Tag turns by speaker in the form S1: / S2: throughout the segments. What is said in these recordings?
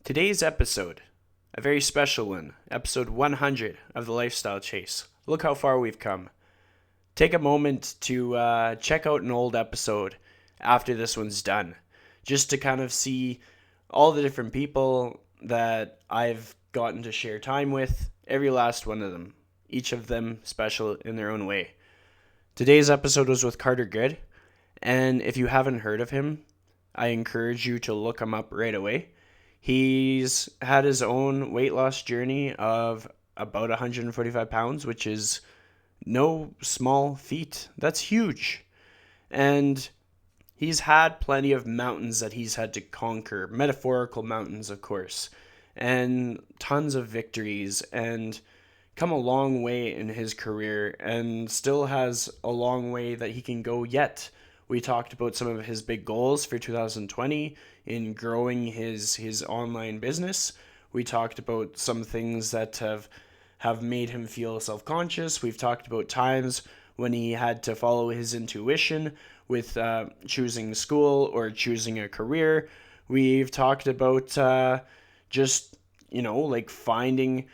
S1: Today's episode, a very special one, episode 100 of the Lifestyle Chase. Look how far we've come. Take a moment to check out an old episode after this one's done, just to kind of see all the different people that I've gotten to share time with, every last one of them, each of them special in their own way. Today's episode was with Carter Good, and if you haven't heard of him, I encourage you to look him up right away. He's had his own weight loss journey of about 145 pounds, which is no small feat. That's huge. And he's had plenty of mountains that he's had to conquer, metaphorical mountains, of course, and tons of victories, and come a long way in his career, and still has a long way that he can go yet. We talked about some of his big goals for 2020 in growing his online business. We talked about some things that have made him feel self-conscious. We've talked about times when he had to follow his intuition with choosing school or choosing a career. We've talked about just, like finding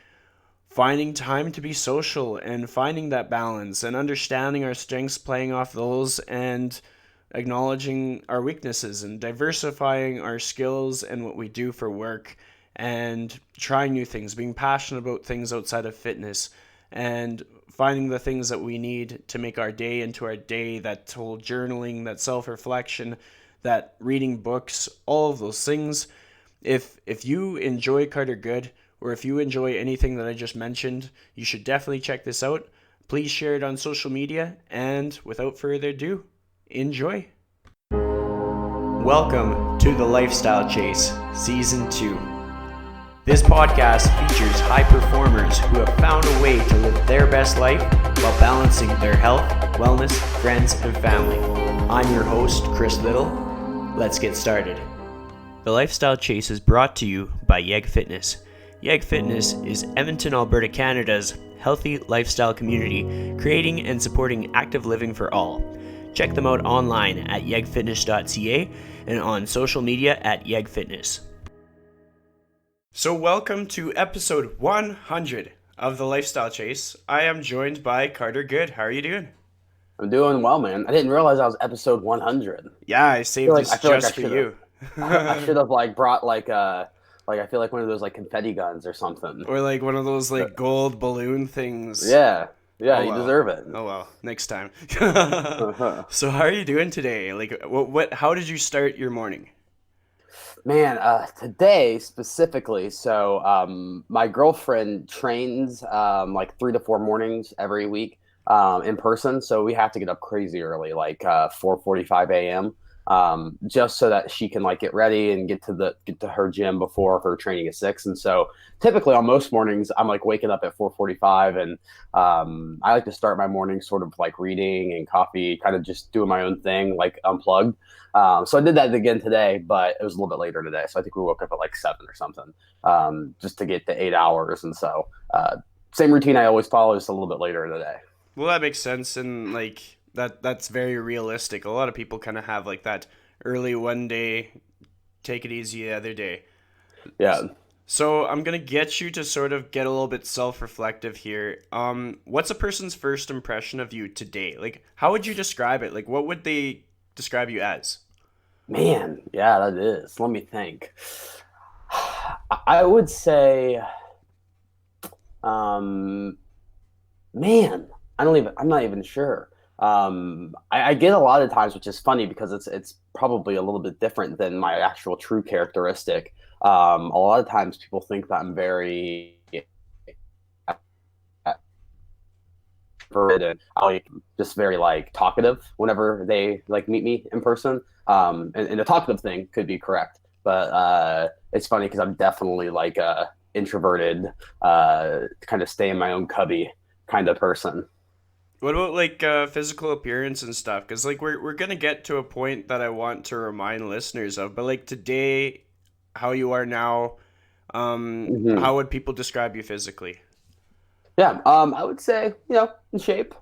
S1: time to be social and finding that balance and understanding our strengths, playing off those, and acknowledging our weaknesses and diversifying our skills and what we do for work, and trying new things, being passionate about things outside of fitness, and finding the things that we need to make our day into our day, that whole journaling, that self-reflection, that reading books, all of those things. If you enjoy Carter Good, or if you enjoy anything that I just mentioned, you should definitely check this out. Please share it on social media, and without further ado, enjoy. Welcome to the Lifestyle Chase, Season 2. This podcast features high performers who have found a way to live their best life while balancing their health, wellness, friends, and family. I'm your host, Chris Little. Let's get started. The Lifestyle Chase is brought to you by Yeg Fitness. Yeg Fitness is Edmonton, Alberta, Canada's healthy lifestyle community, creating and supporting active living for all. Check them out online at yegfitness.ca and on social media at yegfitness. So welcome to episode 100 of the Lifestyle Chase. I am joined by Carter Good. How are you doing?
S2: I'm doing well, man. I didn't realize I was episode 100.
S1: Yeah, I saved this just for you.
S2: I should have brought I feel like one of those confetti guns or something.
S1: Or like one of those gold balloon things.
S2: Yeah, you deserve it.
S1: Oh well, next time. So how are you doing today? How did you start your morning?
S2: Man, today specifically, so my girlfriend trains 3 to 4 mornings every week in person, so we have to get up crazy early, 4:45 a.m. Just so that she can get ready and get to her gym before her training at 6. And so typically on most mornings I'm waking up at 4:45, and I like to start my morning sort of reading and coffee, kind of just doing my own thing, unplugged. So I did that again today, but it was a little bit later today. So I think we woke up at 7 or something, just to get the 8 hours. And so same routine I always follow, just a little bit later in the day.
S1: Well, that makes sense. And that's very realistic. A lot of people kind of have that early one day, take it easy the other day.
S2: Yeah.
S1: So I'm going to get you to sort of get a little bit self-reflective here. What's a person's first impression of you today? How would you describe it? What would they describe you as?
S2: Man, yeah, that is. Let me think. I would say, man, I'm not even sure. I get a lot of times, which is funny because it's probably a little bit different than my actual true characteristic. A lot of times people think that I'm very and just very talkative whenever they meet me in person. And the talkative thing could be correct, but it's funny because I'm definitely introverted, kind of stay in my own cubby kind of person.
S1: What about physical appearance and stuff? Because we're gonna get to a point that I want to remind listeners of, but today, how you are now, how would people describe you physically?
S2: Yeah, I would say in shape.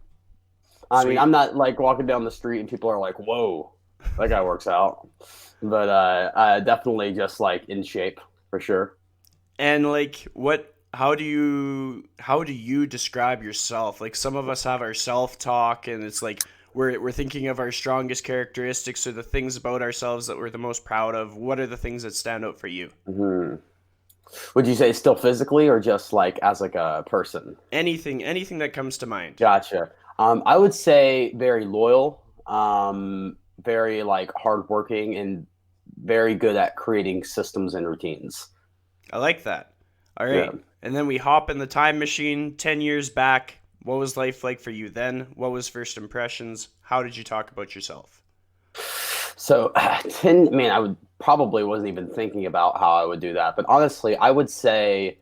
S2: I mean, I'm not walking down the street and people are like, "Whoa, that guy works out," but definitely just in shape. for sure.
S1: And like what how do you describe yourself? Like some of us have our self-talk and it's like we're thinking of our strongest characteristics or the things about ourselves that we're the most proud of. What are the things that stand out for you?
S2: Hmm. Would you say still physically or just like as like a person?
S1: Anything that comes to mind.
S2: Gotcha. I would say very loyal, very like hardworking, and very good at creating systems and routines.
S1: I like that. All
S2: Yeah.
S1: right. And then we hop in the time machine 10 years back. What was life like for you then? What was first impressions? How did you talk about yourself?
S2: So, man, I would probably wasn't even thinking about how I would do that. But honestly, I would say,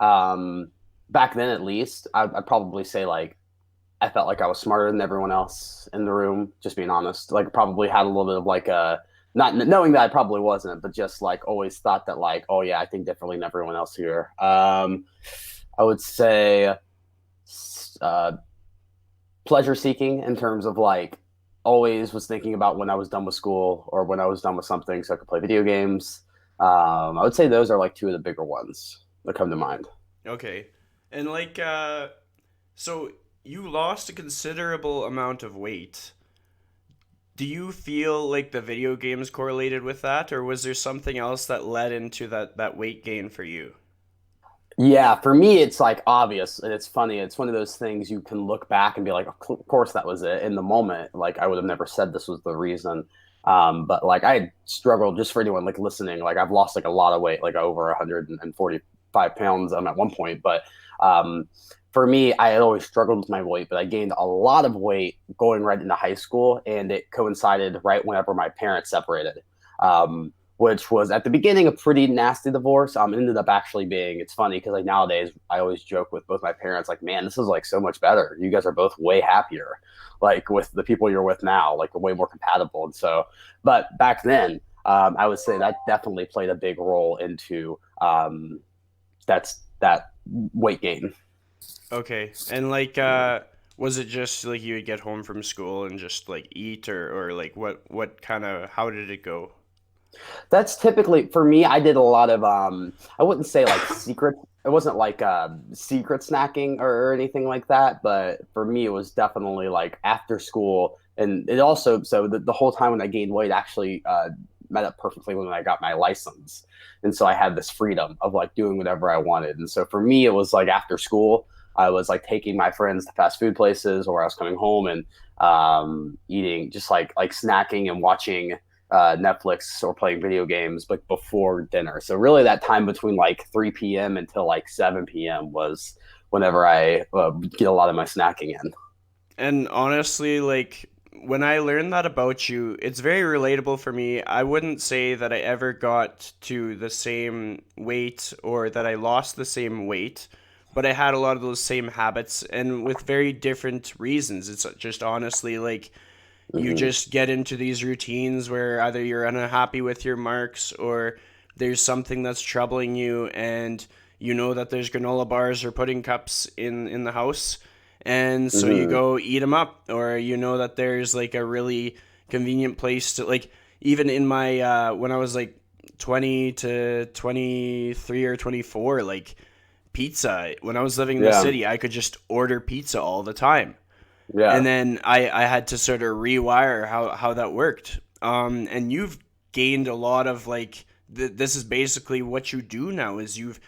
S2: um, back then at least, I'd probably say like I felt like I was smarter than everyone else in the room. Just being honest, like probably had a little bit of like a not knowing that I probably wasn't, but just like always thought that like, oh yeah, I think differently than everyone else here. I would say uh, pleasure seeking in terms of like always was thinking about when I was done with school or when I was done with something so I could play video games. I would say those are like two of the bigger ones that come to mind.
S1: Okay. And like so you lost a considerable amount of weight. Do you feel like the video games correlated with that, or was there something else that led into that weight gain for you?
S2: Yeah, for me, it's like obvious and it's funny. It's one of those things you can look back and be like, of course that was it. In the moment, like I would have never said this was the reason. But like I struggled just for anyone like listening. Like I've lost like a lot of weight, like over 145 pounds at one point. But um, for me, I had always struggled with my weight, but I gained a lot of weight going right into high school, and it coincided right whenever my parents separated. Which was at the beginning a pretty nasty divorce. Ended up actually being, it's funny because like nowadays I always joke with both my parents, like, man, this is like so much better. You guys are both way happier, like with the people you're with now, like way more compatible. And so, but back then, I would say that definitely played a big role into that weight gain.
S1: Okay. And like was it just like you would get home from school and just like eat or like what kind of how did it go?
S2: That's typically for me. I did a lot of I wouldn't say like secret. It wasn't like secret snacking or anything like that. But for me, it was definitely like after school, and it also so the whole time when I gained weight actually met up perfectly when I got my license, and so I had this freedom of like doing whatever I wanted. And so for me, it was like after school, I was like taking my friends to fast food places, or I was coming home and eating just like snacking and watching Netflix or playing video games like before dinner. So really that time between like 3 p.m. until like 7 p.m. was whenever I get a lot of my snacking in.
S1: And honestly, like when I learned that about you, it's very relatable for me. I wouldn't say that I ever got to the same weight or that I lost the same weight, but I had a lot of those same habits and with very different reasons. It's just honestly like you
S2: Mm-hmm.
S1: just get into these routines where either you're unhappy with your marks or there's something that's troubling you and you know that there's granola bars or pudding cups in the house and so you
S2: Mm-hmm.
S1: go eat them up or you know that there's like a really convenient place to like even in my when I was like 20 to 23 or 24 like pizza when I was living in the
S2: Yeah.
S1: city I could just order pizza all the time and
S2: Yeah.
S1: then I had to sort of rewire how that worked. And you've gained a lot of like this is basically what you do now is you've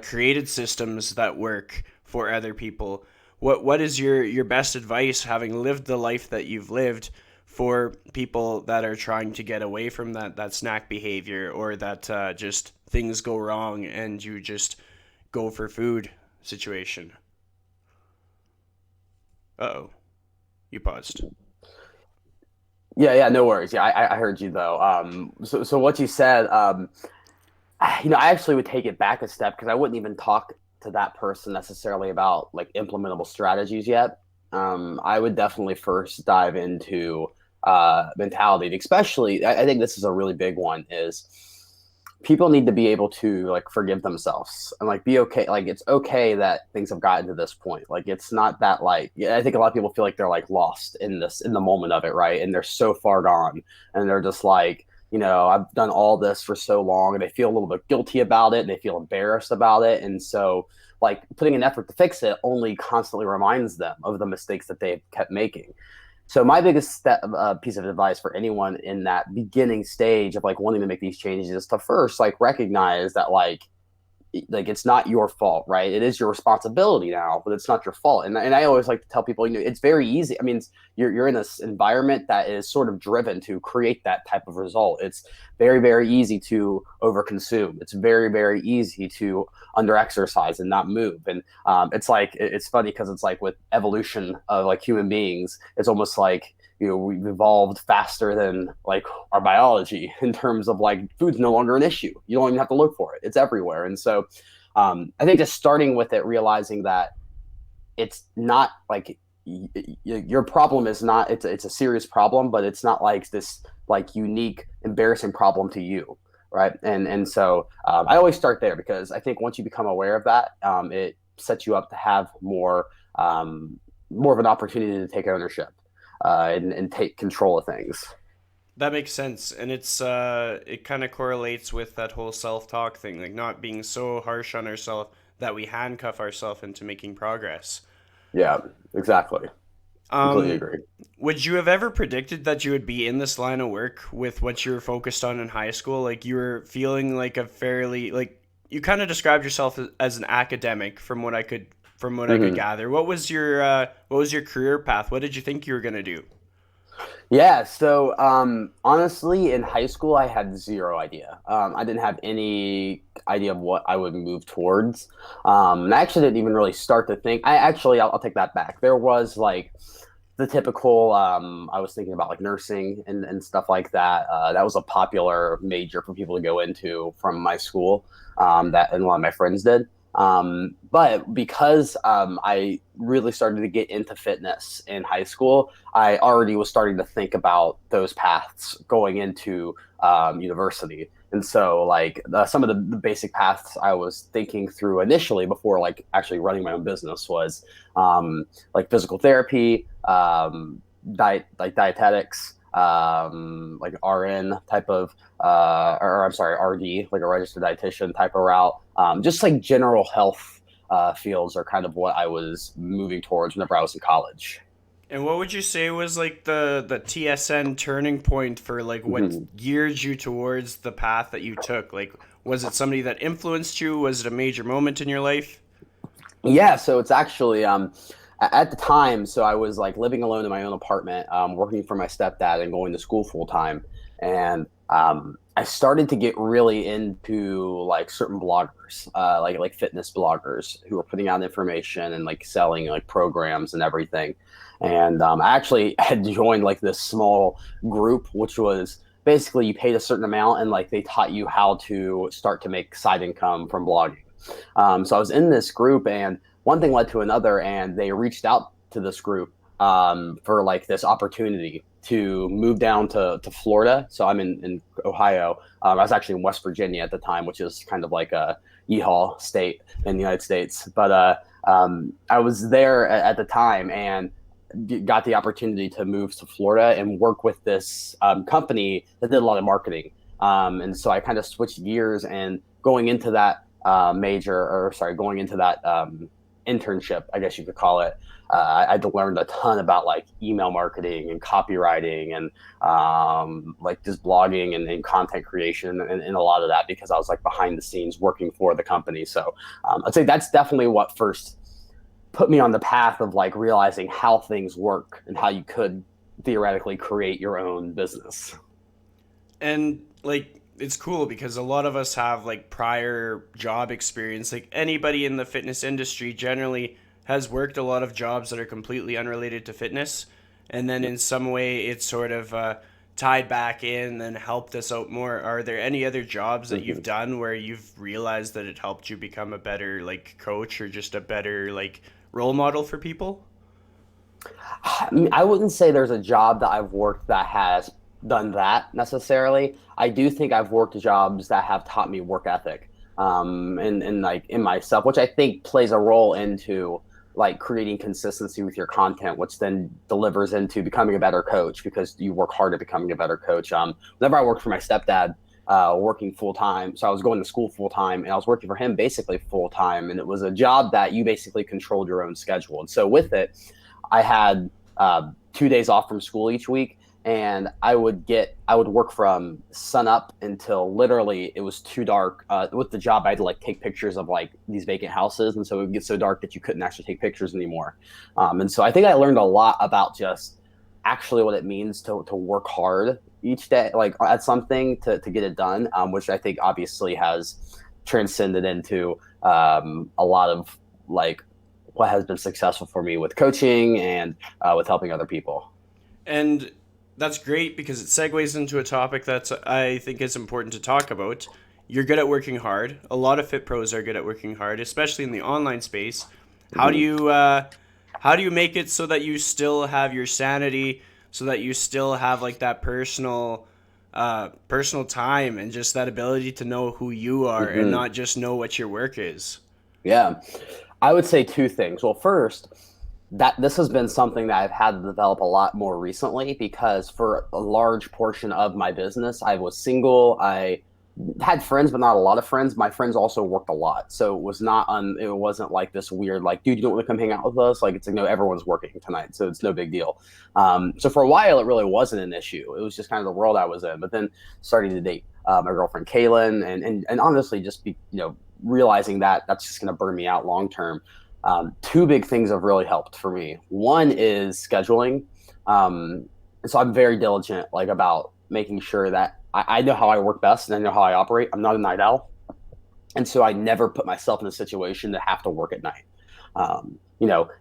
S1: created systems that work for other people. What is your best advice, having lived the life that you've lived, for people that are trying to get away from that snack behavior or that just things go wrong and you just go for food situation? Uh oh, you paused.
S2: Yeah. Yeah. No worries. Yeah. I heard you though. So what you said, I actually would take it back a step because I wouldn't even talk to that person necessarily about like implementable strategies yet. I would definitely first dive into mentality, especially. I think this is a really big one. Is people need to be able to like forgive themselves and like be okay. Like it's okay that things have gotten to this point. Like it's not that like yeah, I think a lot of people feel like they're like lost in this in the moment of it, right? And they're so far gone, and they're just like I've done all this for so long, and they feel a little bit guilty about it, and they feel embarrassed about it. And so, like, putting an effort to fix it only constantly reminds them of the mistakes that they've kept making. So my biggest piece of advice for anyone in that beginning stage of like wanting to make these changes is to first like recognize that it's not your fault, right? It is your responsibility now, but it's not your fault. And I always like to tell people, it's very easy. I mean, you're in this environment that is sort of driven to create that type of result. It's very, very easy to overconsume. It's very, very easy to underexercise and not move. And it's funny because it's like with evolution of like human beings, it's almost like we've evolved faster than like our biology in terms of like food's no longer an issue. You don't even have to look for it. It's everywhere. And so I think just starting with it, realizing that it's not like your problem is not, it's a serious problem, but it's not like this like unique, embarrassing problem to you. Right. And so I always start there because I think once you become aware of that, it sets you up to have more of an opportunity to take ownership and take control of things.
S1: That makes sense, and it kind of correlates with that whole self-talk thing, like not being so harsh on ourselves that we handcuff ourselves into making progress.
S2: Yeah, exactly. Completely
S1: Um,
S2: agree.
S1: would you have ever predicted that you would be in this line of work with what you were focused on in high school? Like you were feeling like a fairly like you kind of described yourself as an academic from what I could
S2: Hmm.
S1: gather. What was your career path? What did you think you were gonna do?
S2: Yeah, so honestly, in high school, I had zero idea. I didn't have any idea of what I would move towards. And I actually didn't even really start to think. I'll take that back. There was like the typical, I was thinking about like nursing and stuff like that. That was a popular major for people to go into from my school, and a lot of my friends did. But because I really started to get into fitness in high school, I already was starting to think about those paths going into university. And so, like some of the basic paths I was thinking through initially before like actually running my own business was like physical therapy, dietetics, like RN type of, or I'm sorry, RD, like a registered dietitian type of route. Just like general health fields are kind of what I was moving towards whenever I was in college.
S1: And what would you say was like the TSN turning point for like what
S2: Mhm.
S1: geared you towards the path that you took? Like, was it somebody that influenced you? Was it a major moment in your life?
S2: Yeah, so it's actually at the time, so I was like living alone in my own apartment, working for my stepdad and going to school full time. And I started to get really into like certain bloggers, like fitness bloggers who were putting out information and like selling like programs and everything. And I actually had joined like this small group, which was basically you paid a certain amount and like they taught you how to start to make side income from blogging. So I was in this group, and one thing led to another, and they reached out to this group for like this opportunity to move down to Florida. So I'm in Ohio. I was actually in West Virginia at the time, which is kind of like a yeehaw state in the United States. But I was there at the time and got the opportunity to move to Florida and work with this company that did a lot of marketing. And so I kind of switched gears and going into that going into that internship, I guess you could call it. I learned a ton about like email marketing and copywriting and like just blogging and content creation and a lot of that because I was like behind the scenes working for the company. So I'd say that's definitely what first put me on the path of like realizing how things work and how you could theoretically create your own business.
S1: And like it's cool because a lot of us have like prior job experience. Like anybody in the fitness industry generally has worked a lot of jobs that are completely unrelated to fitness, and then in some way it's sort of tied back in and helped us out more. Are there any other jobs that you've
S2: Mhm.
S1: done where you've realized that it helped you become a better like coach or just a better like role model for people?
S2: I wouldn't say there's a job that I've worked that has done that necessarily. I do think I've worked jobs that have taught me work ethic, and like in myself, which I think plays a role into. like creating consistency with your content, which then delivers into becoming a better coach because you work hard at becoming a better coach. Whenever I worked for my stepdad, working full time, so I was going to school full time, and I was working for him basically full time, and it was a job that you basically controlled your own schedule. And so with it, I had 2 days off from school each week, and I would work from sun up until literally it was too dark. With the job, I had to like take pictures of like these vacant houses, and so it would get so dark that you couldn't actually take pictures anymore. And so I think I learned a lot about just actually what it means to work hard each day, like at something to get it done, which I think obviously has transcended into a lot of like what has been successful for me with coaching and with helping other people.
S1: And that's great because it segues into a topic that I think is important to talk about. You're good at working hard. A lot of fit pros are good at working hard, especially in the online space. How do
S2: Mm-hmm.
S1: you make it so that you still have your sanity, so that you still have like that personal time and just that ability to know who you are and
S2: Mm-hmm.
S1: not just know what your work is?
S2: Yeah, I would say two things. Well, first, that this has been something that I've had to develop a lot more recently because for a large portion of my business, I was single. I had friends, but not a lot of friends. My friends also worked a lot, so it wasn't like this weird like, dude, you don't want to come hang out with us. Like it's like no, everyone's working tonight, so it's no big deal. So for a while, it really wasn't an issue. It was just kind of the world I was in. But then starting to date my girlfriend Kaylin, and honestly, just be realizing that that's just going to burn me out long term. Two big things have really helped for me. One is scheduling. And so I'm very diligent, like about making sure that I know how I work best and I know how I operate. I'm not a night owl, and so I never put myself in a situation to have to work at night.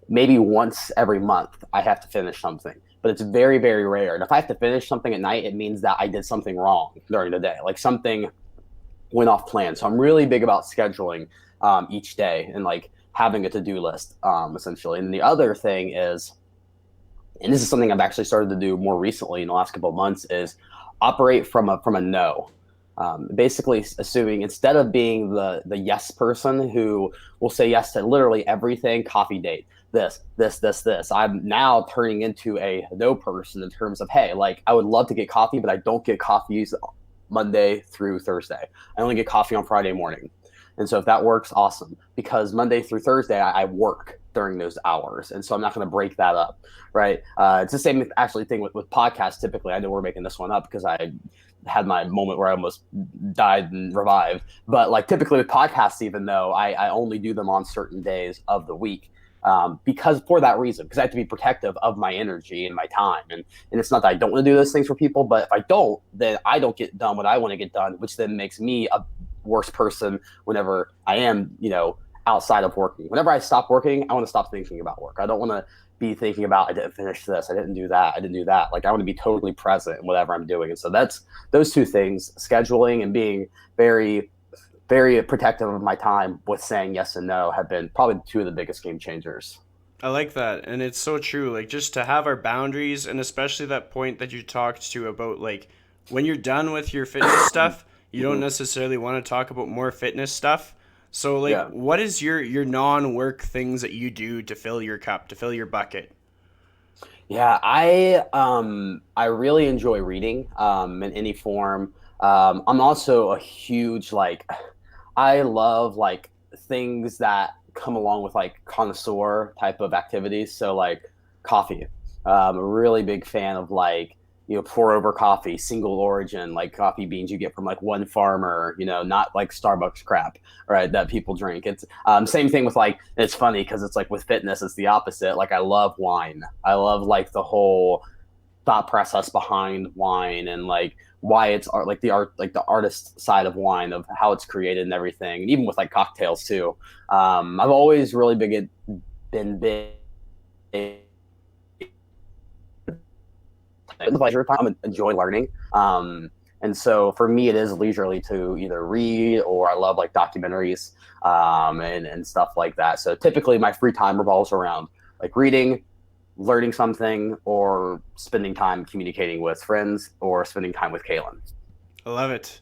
S2: Maybe once every month I have to finish something, but it's very, very rare. And if I have to finish something at night, it means that I did something wrong during the day, like something went off plan. So I'm really big about scheduling each day and like having a to-do list essentially. And the other thing is, and this is something I've actually started to do more recently in the last couple of months, is operate from a no. Basically, assuming instead of being the yes person who will say yes to literally everything, coffee date, this, I'm now turning into a no person in terms of, hey, like I would love to get coffee, but I don't get coffees Monday through Thursday. I only get coffee on Friday morning. And so if that works, awesome. Because Monday through Thursday, I work during those hours. And so I'm not going to break that up, right? It's the same actually thing with podcasts typically. I know we're making this one up because I had my moment where I almost died and revived. But like typically with podcasts, even though I only do them on certain days of the week, because for that reason, because I have to be protective of my energy and my time. And it's not that I don't want to do those things for people, but if I don't, then I don't get done what I want to get done, which then makes me a worse person whenever I am, outside of working. Whenever I stop working, I want to stop thinking about work. I don't want to be thinking about I didn't finish this, I didn't do that, I didn't do that. Like I want to be totally present in whatever I'm doing. And so that's those two things, scheduling and being very, very protective of my time with saying yes and no have been probably two of the biggest game changers.
S1: I like that. And it's so true. Like, just to have our boundaries, and especially that point that you talked to about, like, when you're done with your fitness stuff, you don't
S2: Mm-hmm.
S1: necessarily want to talk about more fitness stuff. So, like,
S2: Yeah.
S1: what is your non-work things that you do to fill your cup, to fill your bucket?
S2: Yeah, I really enjoy reading in any form. I'm also a huge like I love like things that come along with like connoisseur type of activities. So like coffee. A really big fan of like pour over coffee, single origin, like coffee beans you get from like one farmer. Not like Starbucks crap, right? That people drink. It's same thing with like it's funny because it's like with fitness, it's the opposite. Like I love wine. I love like the whole thought process behind wine and like why it's art, like the art, like the artist side of wine, of how it's created and everything, and even with like cocktails too. I've always really been big leisure time. I enjoy learning. And so for me, it is leisurely to either read or I love like documentaries and stuff like that. So typically my free time revolves around like reading, learning something, or spending time communicating with friends or spending time with Kaylin.
S1: I love it.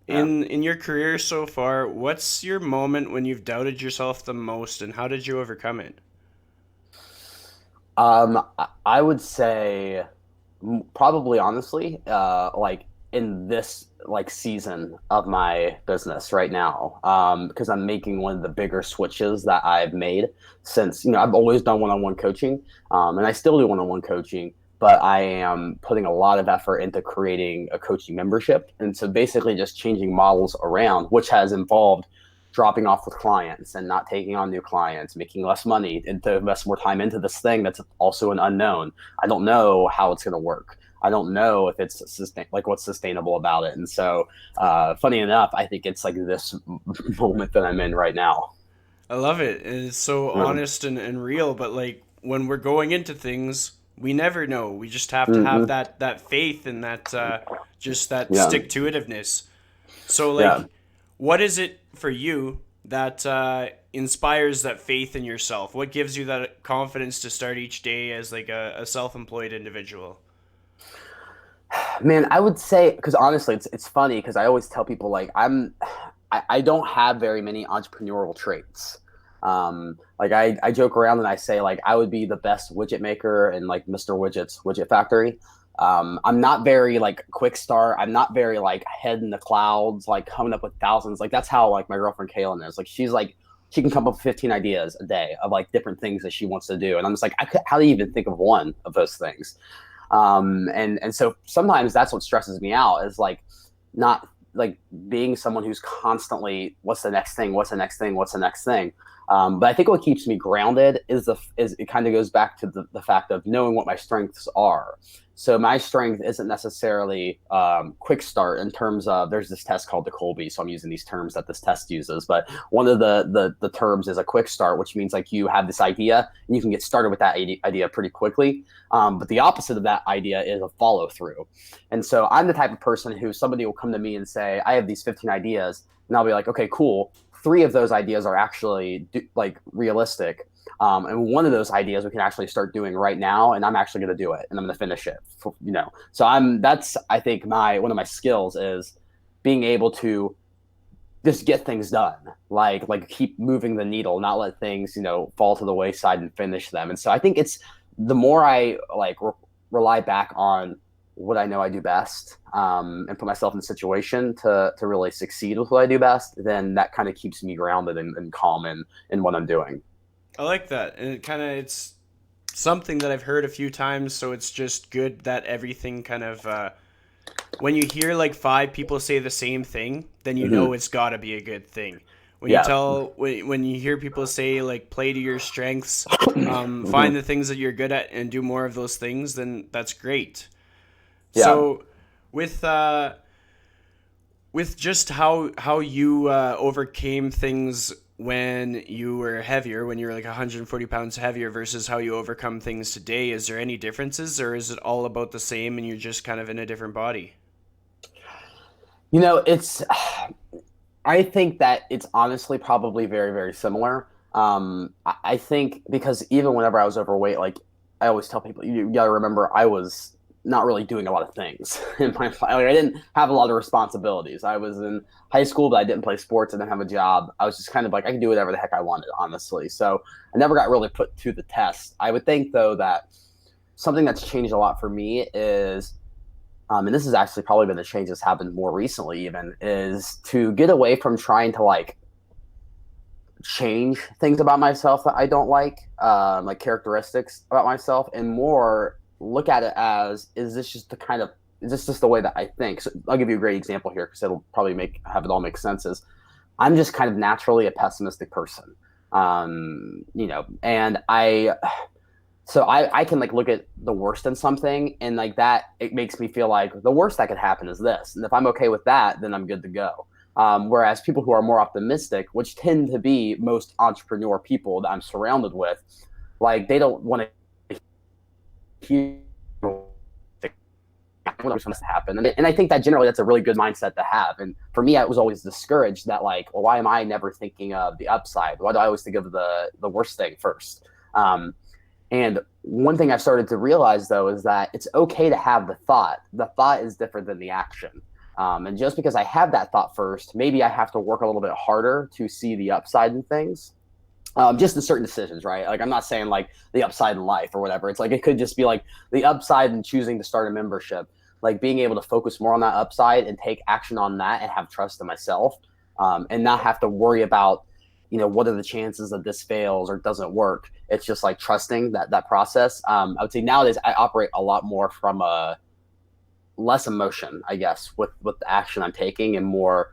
S2: Yeah.
S1: In your career so far, what's your moment when you've doubted yourself the most, and how did you overcome it?
S2: I would say probably honestly, like in this like season of my business right now, because I'm making one of the bigger switches that I've made since, I've always done one-on-one coaching, and I still do one-on-one coaching, but I am putting a lot of effort into creating a coaching membership. And so basically just changing models around, which has involved dropping off with clients and not taking on new clients, making less money, and to invest more time into this thing that's also an unknown. I don't know how it's going to work. I don't know if it's like what's sustainable about it. And so, funny enough, I think it's like this moment that I'm in right now.
S1: I love it. And it's so
S2: Um,
S1: honest and real, but like when we're going into things, we never know. We just have to have
S2: mhm.
S1: that faith and that just that
S2: Yeah,
S1: stick to itiveness. So
S2: yeah.
S1: like what is it for you that inspires that faith in yourself? What gives you that confidence to start each day as like a self-employed individual?
S2: Man, I would say because honestly, it's funny because I always tell people like I don't have very many entrepreneurial traits. Like I joke around and I say like I would be the best widget maker in like Mr. Widget's Widget Factory. I'm not very like quick start. I'm not very like head in the clouds, like coming up with thousands. Like that's how like my girlfriend Kaylin is. Like she's like she can come up with 15 ideas a day of like different things that she wants to do, and I'm just like how do you even think of one of those things? And so sometimes that's what stresses me out is like not like being someone who's constantly what's the next thing, what's the next thing, what's the next thing. But I think what keeps me grounded is it kind of goes back to the fact of knowing what my strengths are. So my strength isn't necessarily quick start in terms of there's this test called the Colby, so I'm using these terms that this test uses. But one of the terms is a quick start, which means like you have this idea and you can get started with that idea pretty quickly. But the opposite of that idea is a follow through. And so I'm the type of person who somebody will come to me and say, I have these 15 ideas. And I'll be like, okay, cool. Three of those ideas are actually like realistic. And one of those ideas we can actually start doing right now. And I'm actually going to do it and I'm going to finish it, So that's, I think one of my skills is being able to just get things done, like keep moving the needle, not let things fall to the wayside and finish them. And so I think it's the more I like rely back on what I know I do best, and put myself in a situation to really succeed with what I do best, then that kind of keeps me grounded and calm in what I'm doing.
S1: I like that. And it's something that I've heard a few times, so it's just good that everything kind of when you hear like five people say the same thing, then you know
S2: Hmm.
S1: it's got to be a good thing.
S2: Yeah.
S1: When you hear people say like play to your strengths,
S2: Hmm.
S1: find the things that you're good at and do more of those things, then that's great.
S2: Yeah.
S1: So with with just how you overcame things when you were heavier, when you were like 140 pounds heavier versus how you overcome things today, is there any differences or is it all about the same and you're just kind of in a different body?
S2: It's I think that it's honestly probably very, very similar. I think because even whenever I was overweight, like I always tell people, you gotta remember I was not really doing a lot of things in my life. Like, I didn't have a lot of responsibilities. I was in high school, but I didn't play sports. I didn't have a job. I was just kind of like I could do whatever the heck I wanted, honestly. So I never got really put to the test. I would think though that something that's changed a lot for me is and this has actually probably been a change that's happened more recently even is to get away from trying to like change things about myself that I don't like characteristics about myself, and more look at it as is this just the way that I think? So I'll give you a great example here because it'll probably have it all make sense. Is I'm just kind of naturally a pessimistic person, and I can like look at the worst in something and like that it makes me feel like the worst that could happen is this, and if I'm okay with that, then I'm good to go. Whereas people who are more optimistic, which tend to be most entrepreneur people that I'm surrounded with, like they don't want to hear what's going to happen. And I think that generally that's a really good mindset to have. And for me, I was always discouraged that like, well, why am I never thinking of the upside? Why do I always think of the worst thing first? And one thing I started to realize though is that it's okay to have the thought. The thought is different than the action. And just because I have that thought first, maybe I have to work a little bit harder to see the upside in things. just in certain decisions, right? Like I'm not saying like the upside in life or whatever. It's like it could just be like the upside in choosing to start a membership, like being able to focus more on that upside and take action on that and have trust in myself, and not have to worry about, what are the chances that this fails or doesn't work. It's just like trusting that process. I would say nowadays I operate a lot more from a less emotion, I guess, with the action I'm taking, and more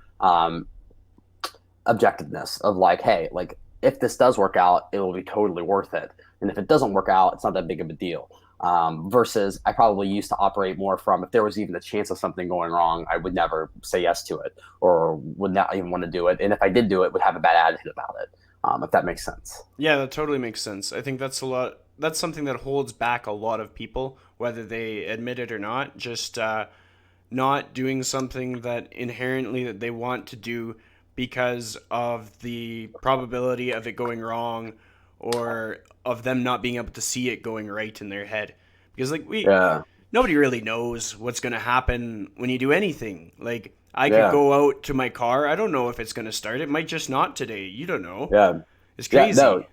S2: objectiveness of like, hey, like if this does work out, it will be totally worth it. And if it doesn't work out, it's not that big of a deal. Versus I probably used to operate more from, if there was even a chance of something going wrong, I would never say yes to it, or would not even want to do it. And if I did do it, would have a bad attitude about it. If that makes sense.
S1: Yeah, that totally makes sense. I think that's something that holds back a lot of people, whether they admit it or not. Just not doing something that inherently that they want to do because of the probability of it going wrong, or of them not being able to see it going right in their head. Because like
S2: Yeah.
S1: nobody really knows what's going to happen when you do anything. Like I could
S2: Yeah.
S1: go out to my car, I don't know if it's going to start. It might just not today. You don't know.
S2: Yeah.
S1: It's
S2: Yeah.
S1: crazy.
S2: No,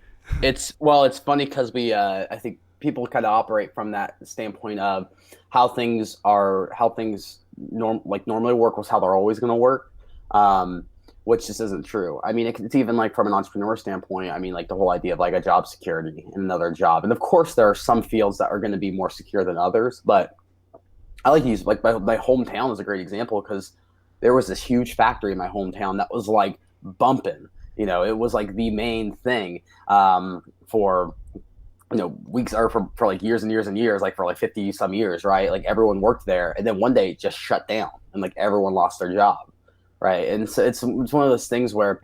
S2: it's funny because I think people kind of operate from that standpoint of how things normally work was how they're always going to work. Which just isn't true. I mean, it's even like from an entrepreneur standpoint. I mean, like the whole idea of like a job security and another job. And of course, there are some fields that are going to be more secure than others. But I like to use like my hometown is a great example, because there was this huge factory in my hometown that was like bumping. It was like the main thing for weeks, or for like years and years and years, like for like 50 some years, right? Like everyone worked there, and then one day it just shut down, and like everyone lost their job, right? And so it's one of those things where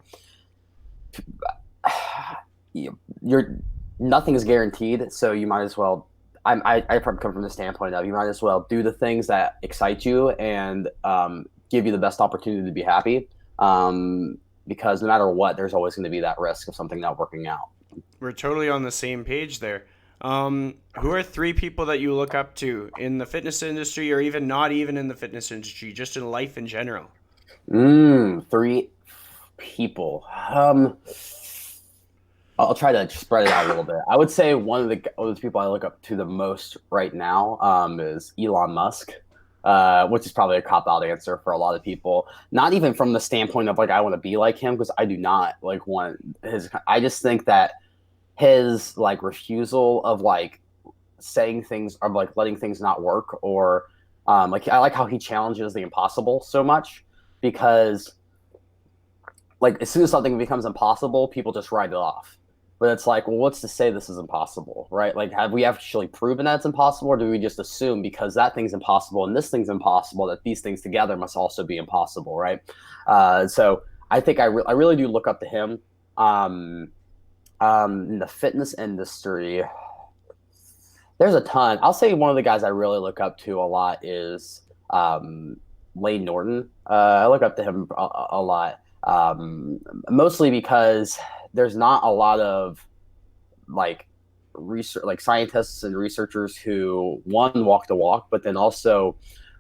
S2: you're nothing is guaranteed, so you might as well. I come from the standpoint of, you might as well do the things that excite you and give you the best opportunity to be happy, because no matter what, there's always going to be that risk of something not working out.
S1: We're totally on the same page there. Who are three people that you look up to in the fitness industry, or even not even in the fitness industry, just in life in general?
S2: Three people. I'll try to spread it out a little bit. I would say one of the people I look up to the most right now is Elon Musk, which is probably a cop-out answer for a lot of people. Not even from the standpoint of like I want to be like him, because I do not like want his. I just think that his like refusal of like saying things, of like letting things not work, or like I like how he challenges the impossible so much, because like as soon as something becomes impossible, people just write it off. But it's like, well, what's to say this is impossible, right? Like, have we actually proven that it's impossible, or do we just assume because that thing's impossible and this thing's impossible that these things together must also be impossible, right? So I think I really do look up to him. In the fitness industry, there's a ton. I'll say one of the guys I really look up to a lot is Lane Norton. I look up to him a lot, mostly because there's not a lot of like research, like scientists and researchers who one walk the walk, but then also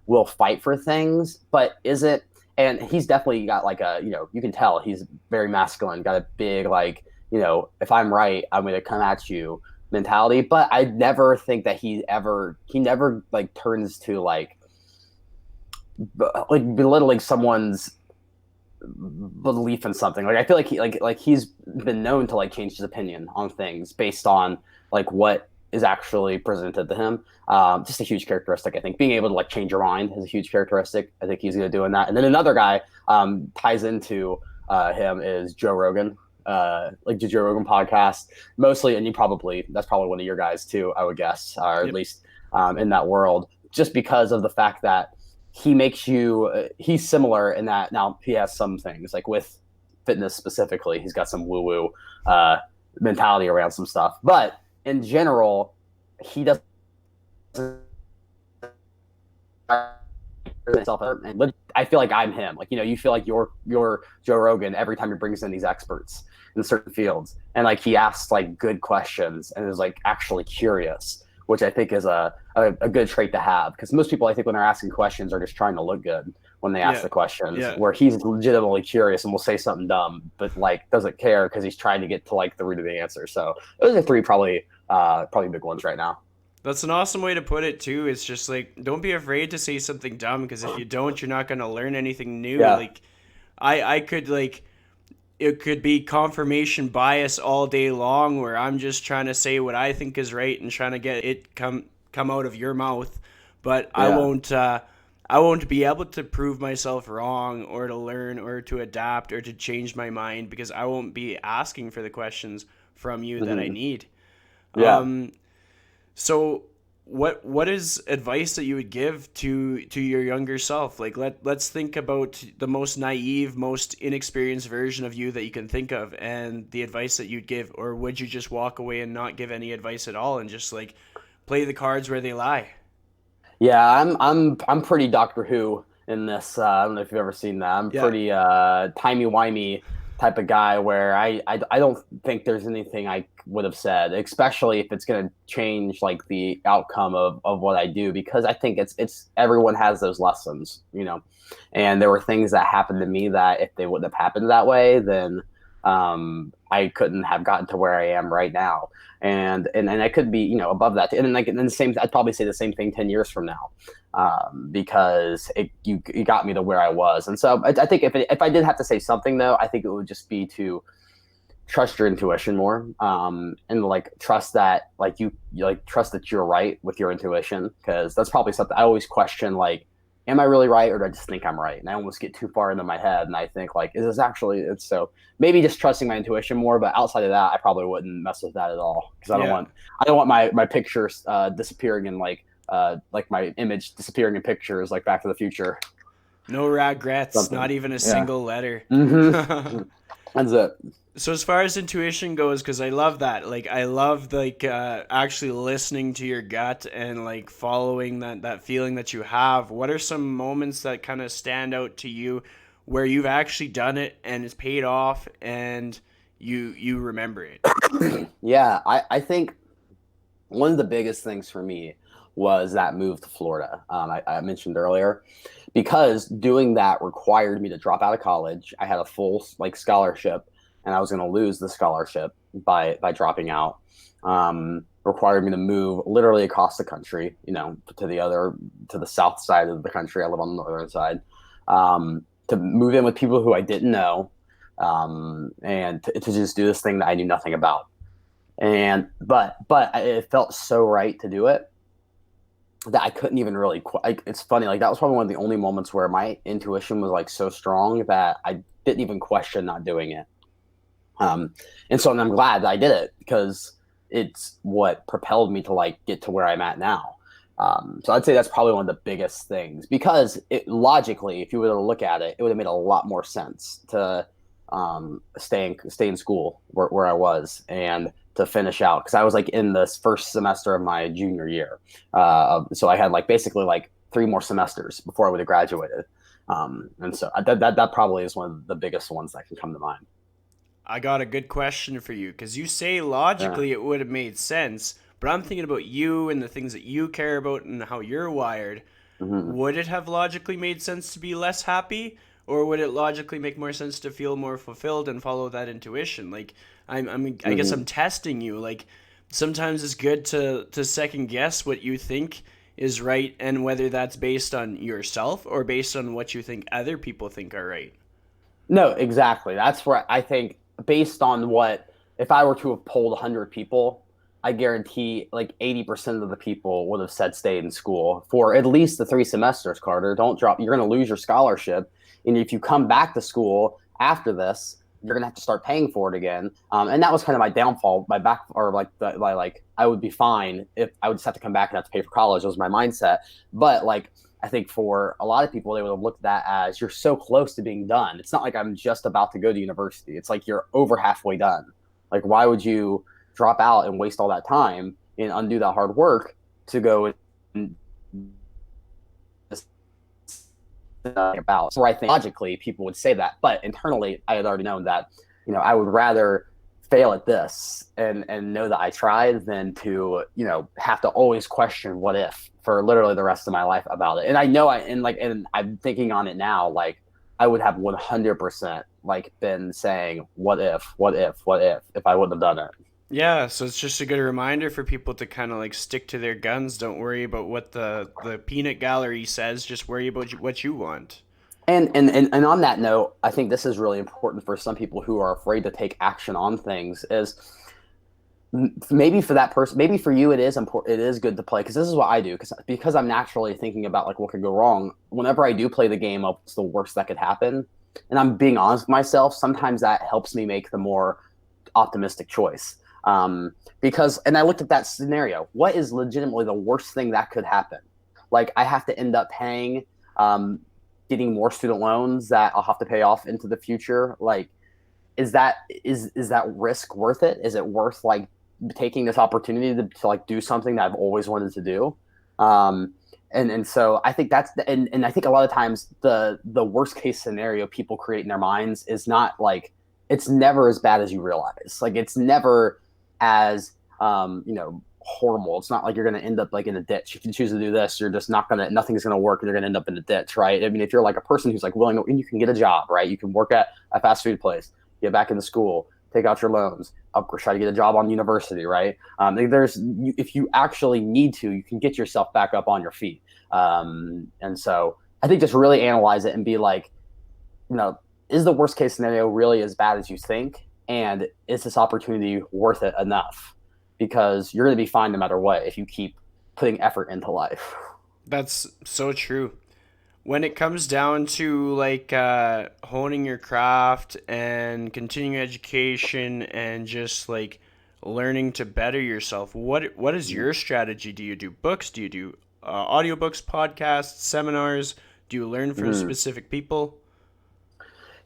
S2: will fight for things, but isn't. And he's definitely got like a, you can tell he's very masculine, got a big like, if I'm right, I'm going to come at you mentality. But I never think that he never like turns to like belittling someone's belief in something. Like I feel like he's been known to like change his opinion on things based on like what is actually presented to him. Just a huge characteristic. I think being able to like change your mind is a huge characteristic. I think he's good at doing that. And then another guy ties into him is Joe Rogan. Like the Joe Rogan podcast mostly, and that's probably one of your guys too, I would guess, or at least in that world, just because of the fact that he makes you he's similar in that. Now he has some things like with fitness specifically, he's got some woo-woo mentality around some stuff, but in general he doesn't and I feel like I'm him. Like, you feel like you're Joe Rogan every time he brings in these experts in certain fields, and like he asks like good questions and is like actually curious, which I think is a good trait to have, because most people, I think, when they're asking questions are just trying to look good when they ask
S1: Yeah.
S2: the questions,
S1: Yeah.
S2: where he's legitimately curious and will say something dumb, but like doesn't care because he's trying to get to like the root of the answer. So those are three probably big ones right now.
S1: That's an awesome way to put it too. It's just like don't be afraid to say something dumb because if you don't, you're not going to learn anything new.
S2: Yeah.
S1: Like I could like it could be confirmation bias all day long where I'm just trying to say what I think is right and trying to get it come out of your mouth, but
S2: Yeah.
S1: I won't be able to prove myself wrong or to learn or to adapt or to change my mind because I won't be asking for the questions from you that I
S2: Hmm.
S1: need.
S2: Yeah.
S1: Um, so what is advice that you would give to your younger self? Like let's think about the most naive, most inexperienced version of you that you can think of and the advice that you'd give, or would you just walk away and not give any advice at all and just like play the cards where they lie?
S2: Yeah, I'm pretty Doctor Who in this. I don't know if you've ever seen that. I'm
S1: Yeah.
S2: pretty timey-wimey type of guy where I don't think there's anything I would have said, especially if it's going to change like the outcome of what I do, because I think it's everyone has those lessons, you know. And there were things that happened to me that if they wouldn't have happened that way, then I couldn't have gotten to where I am right now. And I could be, you know, above that. And then like and then the same, I'd probably say the same thing 10 years from now, because you got me to where I was. And so I think if I did have to say something though, I think it would just be to trust your intuition more, and like trust that like you like trust that you're right with your intuition, because that's probably something I always question, like am I really right or do I just think I'm right, and I almost get too far into my head and I think like is this actually it's so maybe just trusting my intuition more, but outside of that I probably wouldn't mess with that at all, because
S1: Yeah.
S2: I don't want my pictures disappearing in like my image disappearing in pictures like Back to the Future,
S1: No regrets, not
S2: something.
S1: even a
S2: Yeah.
S1: single letter.
S2: Mm-hmm. That's it.
S1: So as far as intuition goes, because I love that. Like I love like actually listening to your gut and like following that feeling that you have. What are some moments that kind of stand out to you where you've actually done it and it's paid off and you remember it?
S2: Yeah, I think one of the biggest things for me was that move to Florida. I mentioned earlier, because doing that required me to drop out of college. I had a full like scholarship, and I was going to lose the scholarship by dropping out. Required me to move literally across the country, you know, to the south side of the country. I live on the northern side. To move in with people who I didn't know, and to just do this thing that I knew nothing about. And but it felt so right to do it that I couldn't even really. It's funny, like that was probably one of the only moments where my intuition was like so strong that I didn't even question not doing it. Um, and so I'm glad that I did it, because it's what propelled me to like get to where I'm at now. So I'd say that's probably one of the biggest things, because logically, if you were to look at it, it would have made a lot more sense to stay in school where I was, and to finish out, because I was like in this first semester of my junior year. So I had like basically like 3 more semesters before I would have graduated. And so that probably is one of the biggest ones that can come to mind.
S1: I got a good question for you because you say
S2: Yeah.
S1: logically it would have made sense, but I'm thinking about you and the things that you care about and how you're wired.
S2: Hmm.
S1: Would it have logically made sense to be less happy, or would it logically make more sense to feel more fulfilled and follow that intuition? Like, I guess I'm
S2: Hmm.
S1: testing you. Like, sometimes it's good to second guess what you think is right and whether that's based on yourself or based on what you think other people think are right.
S2: No, exactly. That's where I think, based on what, if I were to have polled 100 people, I guarantee like 80% of the people would have said stay in school for at least the 3 semesters, Carter. Don't drop. You're going to lose your scholarship. And if you come back to school after this, you're going to have to start paying for it again. And that was kind of my downfall. My back, or like I would be fine if I would just have to come back and have to pay for college. Was my mindset. But like, I think for a lot of people, they would have looked at that as you're so close to being done. It's not like I'm just about to go to university. It's like you're over halfway done. Like, why would you drop out and waste all that time and undo that hard work to go and about? So I think logically people would say that, but internally I had already known that, you know, I would rather fail at this and know that I tried than to, have to always question what if for literally the rest of my life about it. And I know and I'm thinking on it now, like I would have 100% like been saying, what if I wouldn't have done it.
S1: Yeah, so it's just a good reminder for people to kind of like stick to their guns. Don't worry about what the peanut gallery says. Just worry about what you want.
S2: And on that note, I think this is really important for some people who are afraid to take action on things is maybe for that person, maybe for you, it is important. It is good to play because this is what I do because I'm naturally thinking about like what could go wrong. Whenever I do play the game of what's the worst that could happen, and I'm being honest with myself, sometimes that helps me make the more optimistic choice. And I looked at that scenario. What is legitimately the worst thing that could happen? Like I have to end up paying, getting more student loans that I'll have to pay off into the future. Like, is that risk worth it? Is it worth like taking this opportunity to like do something that I've always wanted to do? And so I think and I think a lot of times the worst case scenario people create in their minds is not like it's never as bad as you realize. Like it's never as horrible. It's not like you're going to end up like in a ditch. If you choose to do this, you're just not going to, nothing's going to work and you're going to end up in a ditch, right? I mean, if you're like a person who's like willing to, you can get a job, right? You can work at a fast food place, get back into school, take out your loans, try to get a job on university, right? If you actually need to, you can get yourself back up on your feet. And so I think just really analyze it and be like, is the worst case scenario really as bad as you think? And is this opportunity worth it enough? Because you're going to be fine no matter what if you keep putting effort into life.
S1: That's so true. When it comes down to like honing your craft and continuing education and just like learning to better yourself, what is your strategy? Do you do books? Do you do audiobooks, podcasts, seminars? Do you learn from
S2: Mm-hmm.
S1: specific people?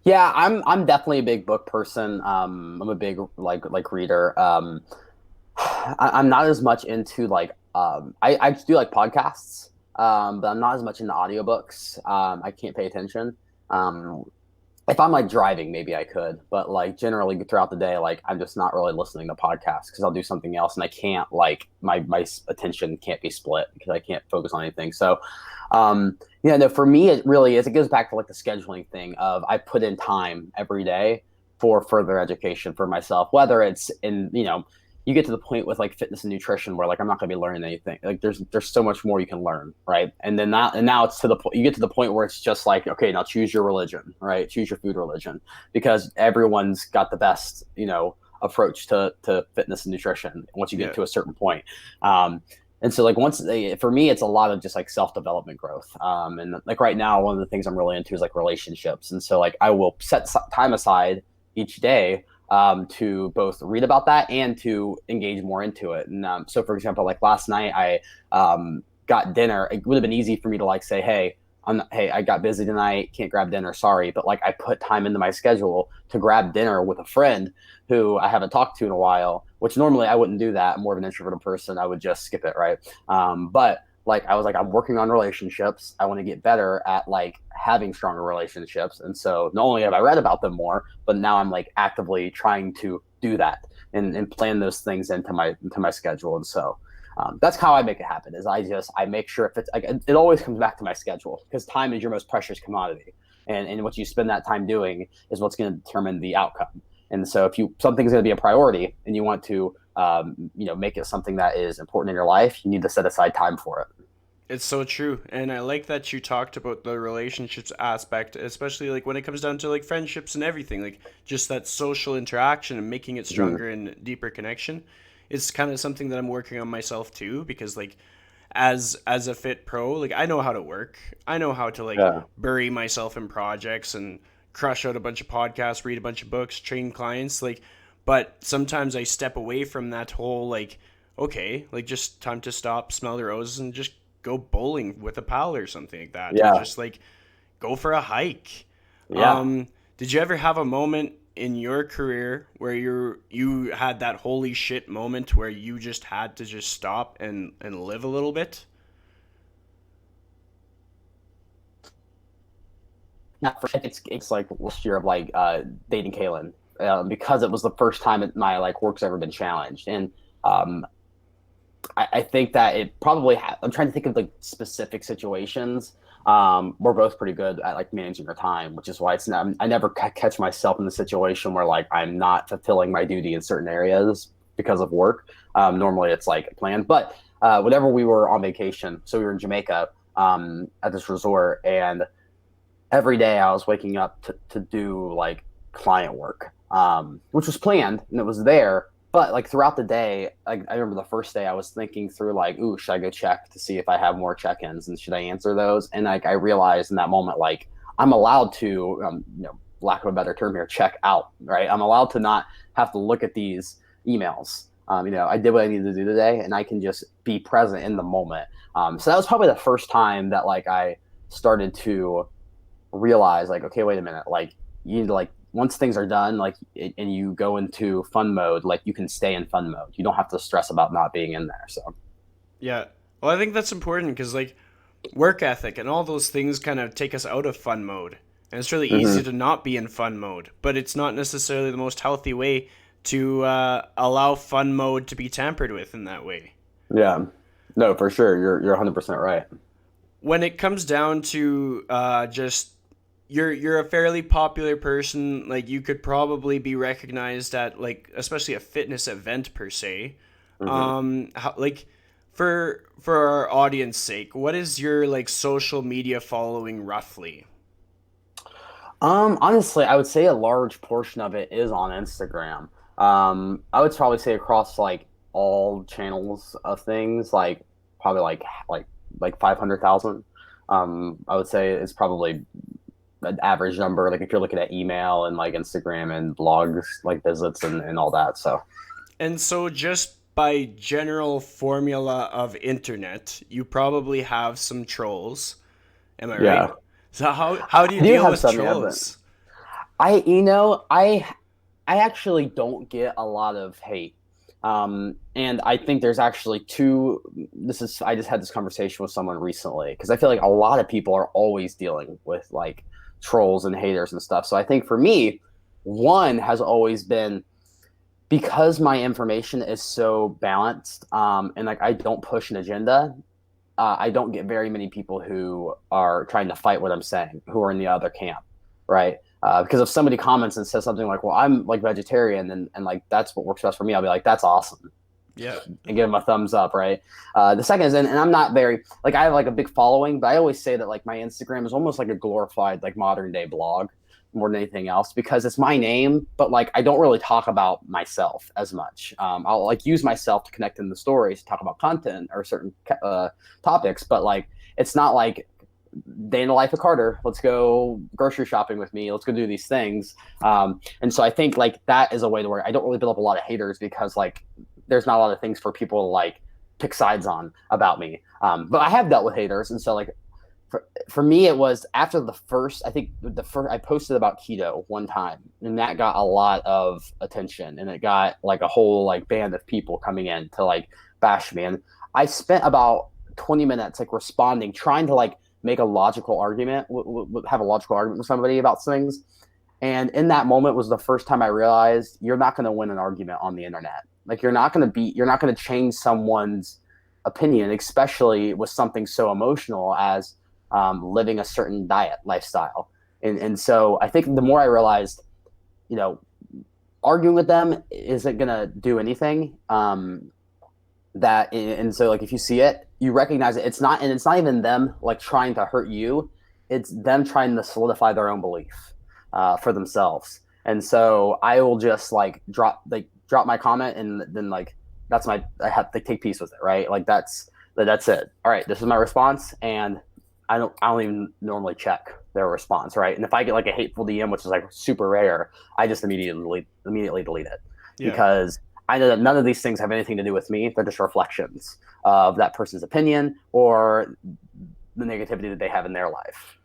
S2: Yeah, I'm definitely a big book person. I'm a big like reader. I'm not as much into like I do like podcasts, but I'm not as much into audiobooks. I can't pay attention. Um, if I'm like driving, maybe I could, but like generally throughout the day, like I'm just not really listening to podcasts because I'll do something else and I can't like my attention can't be split because I can't focus on anything. So, no, for me it really is. It goes back to like the scheduling thing of I put in time every day for further education for myself, whether it's in you get to the point with like fitness and nutrition where like I'm not going to be learning anything. Like there's so much more you can learn, right? And now it's to the point you get to the point where it's just like, okay, now choose your religion, right? Choose your food religion because everyone's got the best, approach to fitness and nutrition once you get
S1: Yeah.
S2: to a certain point. And so like for me, it's a lot of just like self-development growth. And like right now, one of the things I'm really into is like relationships. And so like I will set time aside each day to both read about that and to engage more into it. And so, for example, like last night, I got dinner. It would have been easy for me to like say, "Hey, I got busy tonight, can't grab dinner, sorry." But like I put time into my schedule to grab dinner with a friend who I haven't talked to in a while. Which normally I wouldn't do that. I'm more of an introverted person. I would just skip it, right? But like I was like, I'm working on relationships. I want to get better at like having stronger relationships. And so not only have I read about them more, but now I'm like actively trying to do that and plan those things into my schedule. And so that's how I make it happen is I make sure if it's like it always comes back to my schedule because time is your most precious commodity. And what you spend that time doing is what's going to determine the outcome. And so if something's going to be a priority and you want to make it something that is important in your life, you need to set aside time for it.
S1: It's so true. And I like that you talked about the relationships aspect, especially like when it comes down to like friendships and everything, like just that social interaction and making it
S2: Mm-hmm.
S1: stronger and deeper connection. It's kind of something that I'm working on myself too because like as a fit pro, like I know how to work. I know how to like
S2: Yeah.
S1: bury myself in projects and crush out a bunch of podcasts, read a bunch of books, train clients, like but sometimes I step away from that whole like okay, like just time to stop, smell the roses and just go bowling with a pal or something like that or
S2: Yeah.
S1: just like go for a hike.
S2: Yeah.
S1: Did you ever have a moment in your career where you had that holy shit moment where you just had to just stop and live a little bit?
S2: Not for it's like last year of like dating Kaylin. because it was the first time my like work's ever been challenged. And um, I think that it probably I'm trying to think of like specific situations. We're both pretty good at like managing our time, which is why it's not, I never catch myself in the situation where like I'm not fulfilling my duty in certain areas because of work. Normally it's like planned, but whenever we were on vacation, so we were in Jamaica at this resort, and every day I was waking up to do like client work, which was planned and it was there. But like throughout the day, I remember the first day I was thinking through like, ooh, should I go check to see if I have more check-ins and should I answer those? And like I realized in that moment, like I'm allowed to, lack of a better term here, check out, right? I'm allowed to not have to look at these emails. I did what I needed to do today, and I can just be present in the moment. So that was probably the first time that like I started to realize like, okay, wait a minute, like you need to like once things are done, like and you go into fun mode, like you can stay in fun mode. You don't have to stress about not being in there. So
S1: Yeah. Well, I think that's important because like work ethic and all those things kind of take us out of fun mode. And it's really easy to not be in fun mode, but it's not necessarily the most healthy way to allow fun mode to be tampered with in that way.
S2: yeah, no, for sure, you're 100% right.
S1: When it comes down to just you're a fairly popular person, like you could probably be recognized at like especially a fitness event per se.
S2: hmm
S1: Like for our audience sake, what is your like social media following roughly?
S2: Honestly, I would say a large portion of it is on Instagram. I would probably say across like all channels of things, like probably like 500,000. I would say it's probably an average number. Like if you're looking at email and like Instagram and blogs, like visits and all that. So
S1: And so just by general formula of internet, you probably have some trolls. Am I right?
S2: yeah,
S1: So how do you
S2: I do
S1: deal
S2: have
S1: with
S2: some, yeah, but
S1: trolls?
S2: I actually don't get a lot of hate. And I think there's actually two. I just had this conversation with someone recently because I feel like a lot of people are always dealing with like trolls and haters and stuff. So I think for me, one has always been because my information is so balanced, and like I don't push an agenda. I don't get very many people who are trying to fight what I'm saying, who are in the other camp, right? Because if somebody comments and says something like, "Well, I'm like vegetarian," and like that's what works best for me, I'll be like, "That's awesome,"
S1: Yeah.
S2: and give them a thumbs up, right? The second is, and I'm not very like I have like a big following, but I always say that like my Instagram is almost like a glorified like modern day blog more than anything else because it's my name, but like I don't really talk about myself as much. I'll like use myself to connect in the stories, talk about content or certain topics, but like it's not like day in the life of Carter. Let's go grocery shopping with me. Let's go do these things. And so I think like that is a way to where I don't really build up a lot of haters because like there's not a lot of things for people to like pick sides on about me. But I have dealt with haters, and so like for me it was after the first I think the first I posted about keto one time and that got a lot of attention and it got like a whole like band of people coming in to like bash me, and I spent about 20 minutes like responding trying to like make a logical argument have a logical argument with somebody about things, and in that moment was the first time I realized you're not going to win an argument on the internet. Like you're not going to change someone's opinion, especially with something so emotional as living a certain diet lifestyle. And so I think the more I realized, you know, arguing with them isn't going to do anything. And so like if you see it, you recognize it. It's not even them like trying to hurt you. It's them trying to solidify their own belief for themselves. And so I will just like drop my comment and then like I have to take peace with it, right? Like that's it. All right, this is my response, and I don't even normally check their response, right? And if I get like a hateful DM, which is like super rare, I just immediately delete it
S1: Yeah.
S2: because I know that none of these things have anything to do with me. They're just reflections of that person's opinion or the negativity that they have in their life.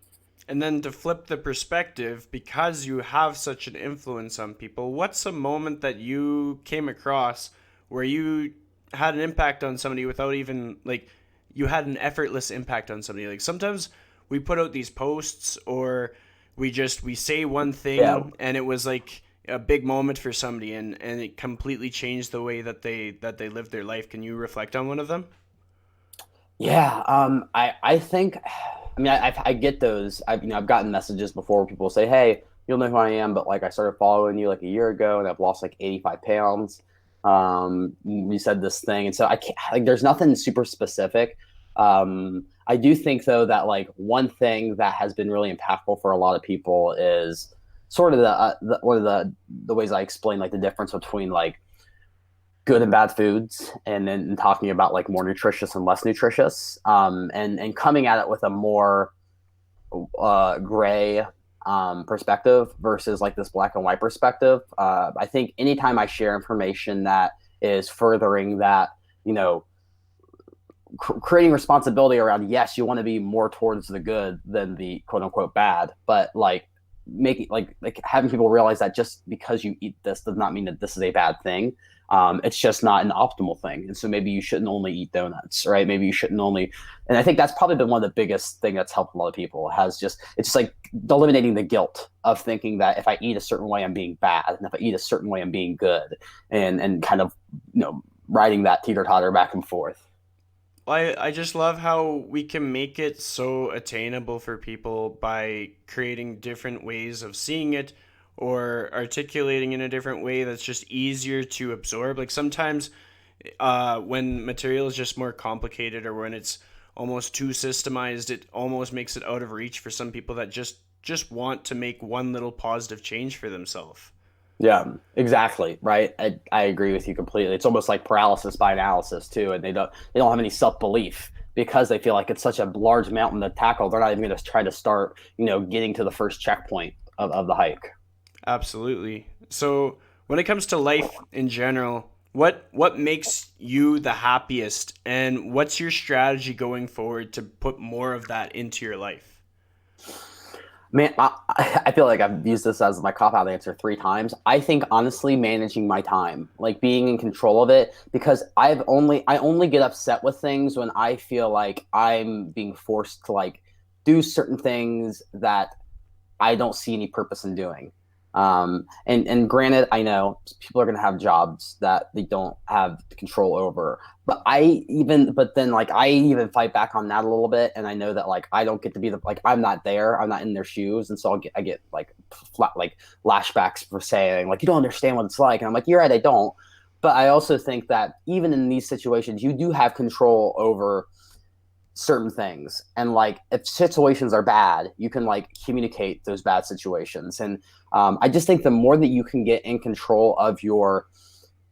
S1: And then to flip the perspective, because you have such an influence on people, what's a moment that you came across where you had an impact on somebody without even like you had an effortless impact on somebody? Like sometimes we put out these posts or we say one
S2: Yeah.
S1: thing and it was like a big moment for somebody, and it completely changed the way that they live their life. Can you reflect on one of them?
S2: Yeah, I think, I mean, I get those. I've gotten messages before where people say, "Hey, you'll know who I am," but like I started following you like a year ago, and I've lost like 85 pounds. You said this thing, and so I can't like. There's nothing super specific. I do think though that like one thing that has been really impactful for a lot of people is sort of the one of the ways I explain like the difference between like good and bad foods, and then talking about like more nutritious and less nutritious, and coming at it with a more gray perspective versus like this black and white perspective. I think anytime I share information that is furthering that, you know, creating responsibility around, yes, you want to be more towards the good than the quote unquote bad, but like making like having people realize that just because you eat this does not mean that this is a bad thing. It's just not an optimal thing, and so maybe you shouldn't only eat donuts, right? Maybe you shouldn't only, and I think that's probably been one of the biggest thing that's helped a lot of people. Has just it's just like eliminating the guilt of thinking that if I eat a certain way I'm being bad, and if I eat a certain way I'm being good, and kind of, you know, riding that teeter totter back and forth.
S1: I just love how we can make it so attainable for people by creating different ways of seeing it or articulating in a different way that's just easier to absorb. Like sometimes when material is just more complicated or when it's almost too systemized, it almost makes it out of reach for some people that just want to make one little positive change for themselves.
S2: Yeah, exactly. Right. I agree with you completely. It's almost like paralysis by analysis too. And they don't have any self-belief because they feel like it's such a large mountain to tackle. They're not even going to try to start, you know, getting to the first checkpoint of the hike.
S1: Absolutely. So when it comes to life in general, what makes you the happiest, and what's your strategy going forward to put more of that into your life?
S2: Man, I feel like I've used this as my cop out answer 3 times. I think honestly, managing my time, like being in control of it, because I only get upset with things when I feel like I'm being forced to like do certain things that I don't see any purpose in doing. And granted, I know people are going to have jobs that they don't have control over, but then like I even fight back on that a little bit, and I know that like I don't get to be like I'm not there, I'm not in their shoes, and so I get like like lashbacks for saying like you don't understand what it's like, and I'm like, you're right, I don't. But I also think that even in these situations, you do have control over certain things, and like if situations are bad you can like communicate those bad situations, and I just think the more that you can get in control of your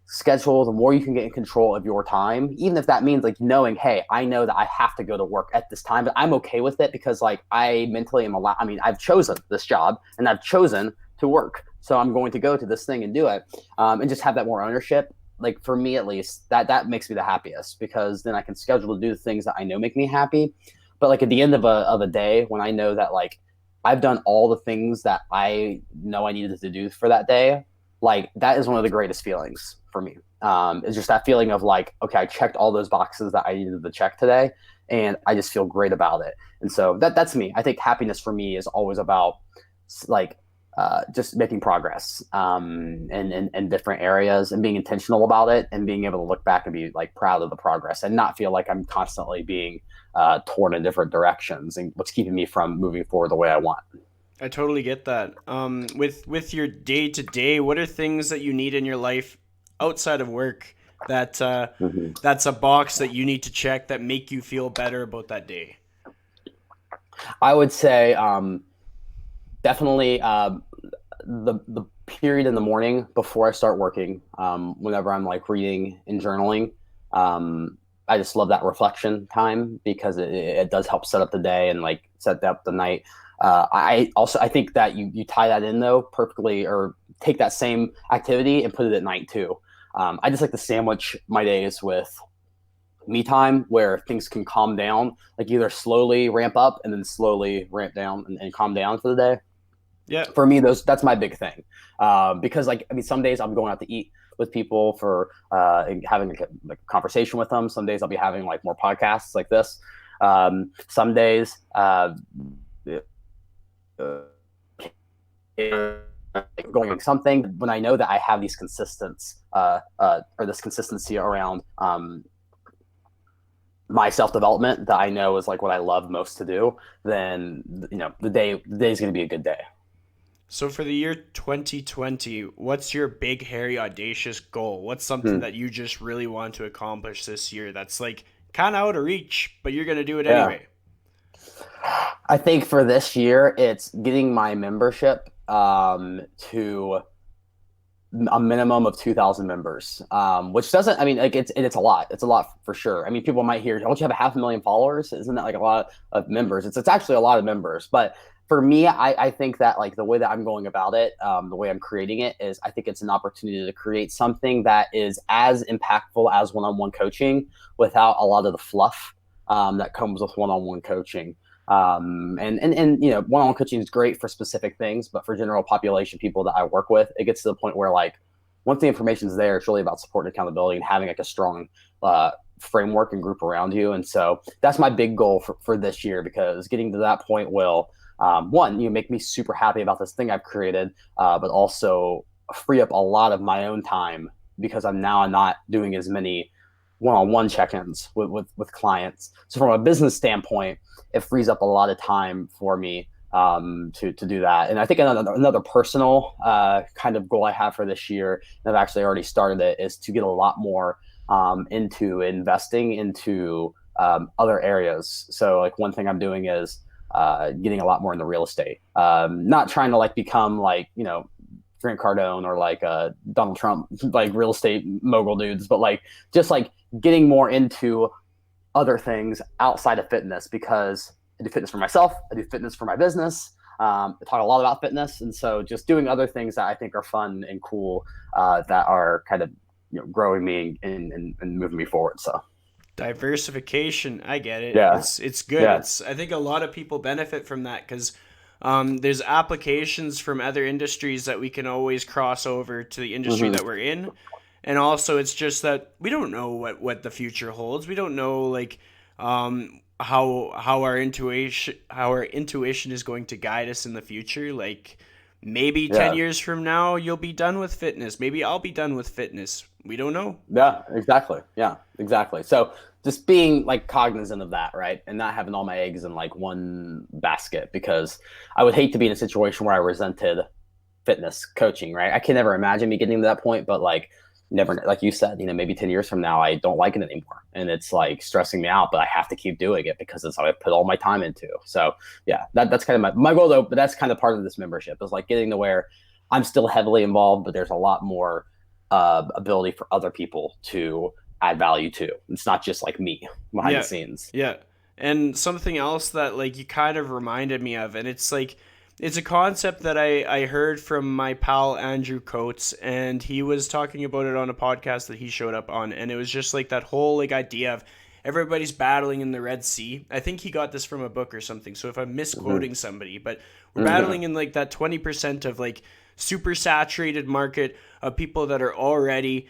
S2: schedule, the more you can get in control of your time, even if that means like knowing, hey, I know that I have to go to work at this time, but I'm okay with it because like I mentally am allowed. I mean, I've chosen this job and I've chosen to work, so I'm going to go to this thing and do it, and just have that more ownership. Like for me at least, that makes me the happiest because then I can schedule to do the things that I know make me happy. But like at the end of a day, when I know that like I've done all the things that I know I needed to do for that day, like that is one of the greatest feelings for me. It's just that feeling of like, okay, I checked all those boxes that I needed to check today, and I just feel great about it. And so that's me. I think happiness for me is always about like just making progress, in different areas, and being intentional about it, and being able to look back and be like proud of the progress and not feel like I'm constantly being torn in different directions and what's keeping me from moving forward the way I want.
S1: I totally get that. With your day to day, what are things that you need in your life outside of work that
S2: Mhm.
S1: that's a box that you need to check that make you feel better about that day?
S2: I would say definitely the period in the morning before I start working, whenever I'm like reading and journaling. I just love that reflection time because it does help set up the day and like set up the night. I think that you tie that in though perfectly, or take that same activity and put it at night too. I just like to sandwich my days with me time where things can calm down, like either slowly ramp up and then slowly ramp down, and calm down for the day.
S1: Yeah.
S2: For me, those that's my big thing, because like I mean, some days I'm going out to eat with people for and having like a conversation with them. Some days I'll be having like more podcasts like this. Some days going on something when I know that I have these or this consistency around my self-development that I know is like what I love most to do, then the day's going to be a good day.
S1: So for the year 2020, what's your big, hairy, audacious goal? What's something
S2: Hmm.
S1: that you just really want to accomplish this year that's like kind of out of reach, but you're going to do it
S2: Yeah.
S1: anyway?
S2: I think for this year, it's getting my membership to a minimum of 2,000 members, which doesn't, I mean, like it's a lot. It's a lot for sure. I mean, people might hear, don't you have a 500,000 followers? Isn't that like a lot of members? It's actually a lot of members. But for me, I think that like the way that I'm going about it, the way I'm creating it is I think it's an opportunity to create something that is as impactful as one-on-one coaching without a lot of the fluff that comes with one-on-one coaching. And one-on-one coaching is great for specific things, but for general population people that I work with, it gets to the point where like once the information is there, it's really about support and accountability and having like a strong framework and group around you. And so that's my big goal for this year, because getting to that point will one, make me super happy about this thing I've created, but also free up a lot of my own time because I'm not doing as many one-on-one check-ins with clients. So from a business standpoint, it frees up a lot of time for me to do that. And I think another personal kind of goal I have for this year, and I've actually already started it, is to get a lot more into investing into other areas. So like one thing I'm doing is getting a lot more into real estate. Not trying to like become like, Grant Cardone or like Donald Trump, like real estate mogul dudes, but like just like getting more into other things outside of fitness, because I do fitness for myself. I do fitness for my business. I talk a lot about fitness. And so just doing other things that I think are fun and cool that are kind of growing me and moving me forward. So,
S1: Diversification, I get it.
S2: yeah,
S1: It's good.
S2: yeah.
S1: It's I think a lot of people benefit from that because there's applications from other industries that we can always cross over to the industry
S2: Mm-hmm.
S1: that we're in, and also it's just that we don't know what the future holds. We don't know like how our intuition is going to guide us in the future. Like maybe 10
S2: Yeah.
S1: years from now you'll be done with fitness. Maybe I'll be done with fitness. We don't know.
S2: Yeah, exactly. Yeah, exactly. So just being like cognizant of that, right? And not having all my eggs in like one basket, because I would hate to be in a situation where I resented fitness coaching, right? I can never imagine me getting to that point, but like never, like you said, maybe 10 years from now, I don't like it anymore. And it's like stressing me out, but I have to keep doing it because it's what I put all my time into. So yeah, that's kind of my goal though, but that's kind of part of this membership is like getting to where I'm still heavily involved, but there's a lot more ability for other people to add value to. It's not just like me behind the
S1: Yeah,
S2: scenes.
S1: yeah. And something else that like you kind of reminded me of, and it's like it's a concept that I heard from my pal Andrew Coates, and he was talking about it on a podcast that he showed up on, and it was just like that whole like idea of everybody's battling in the Red Sea. I think he got this from a book or something. So if I'm
S2: Mm-hmm.
S1: misquoting somebody, but we're
S2: Mm-hmm.
S1: battling in like that 20% of like super saturated market of people that are already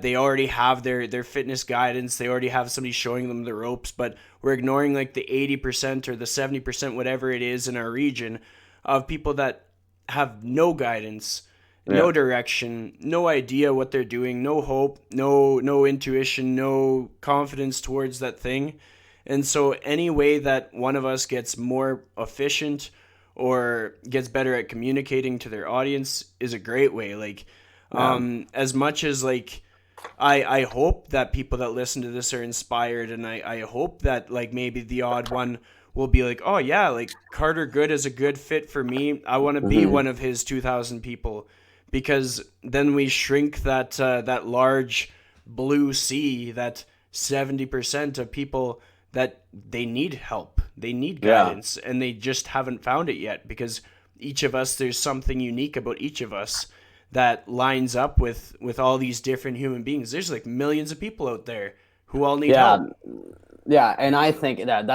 S1: they already have their fitness guidance. They already have somebody showing them the ropes, but we're ignoring like the 80% or the 70%, whatever it is in our region, of people that have no guidance, no
S2: Yeah.
S1: direction, no idea what they're doing, no hope, no intuition, no confidence towards that thing. And so any way that one of us gets more efficient or gets better at communicating to their audience is a great way. Like
S2: Yeah.
S1: as much as like I hope that people that listen to this are inspired, and I hope that like maybe the odd one will be like, oh yeah, like Carter Good is a good fit for me. I want to be
S2: Mm-hmm.
S1: one of his 2,000 people, because then we shrink that large blue sea, that 70% of people that they need help, they need
S2: Yeah.
S1: guidance, and they just haven't found it yet, because each of us, there's something unique about each of us that lines up with all these different human beings. There's like millions of people out there who all need
S2: Yeah.
S1: help.
S2: Yeah. And I think that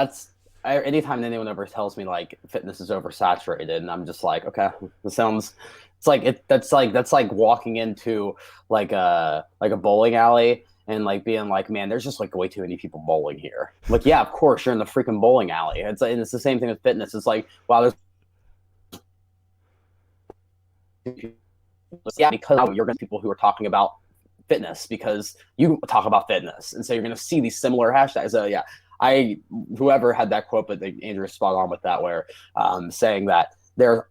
S2: anytime anyone ever tells me like fitness is oversaturated, and I'm just like, okay, this sounds, it's like that's like walking into like a bowling alley and like being like, man, there's just like way too many people bowling here. Like, yeah, of course you're in the freaking bowling alley. And it's the same thing with fitness. It's like, wow, there's Yeah, because you're going to people who are talking about fitness because you talk about fitness, and so you're going to see these similar hashtags. So yeah, I whoever had that quote, but Andrew's spot on with that, where saying that there's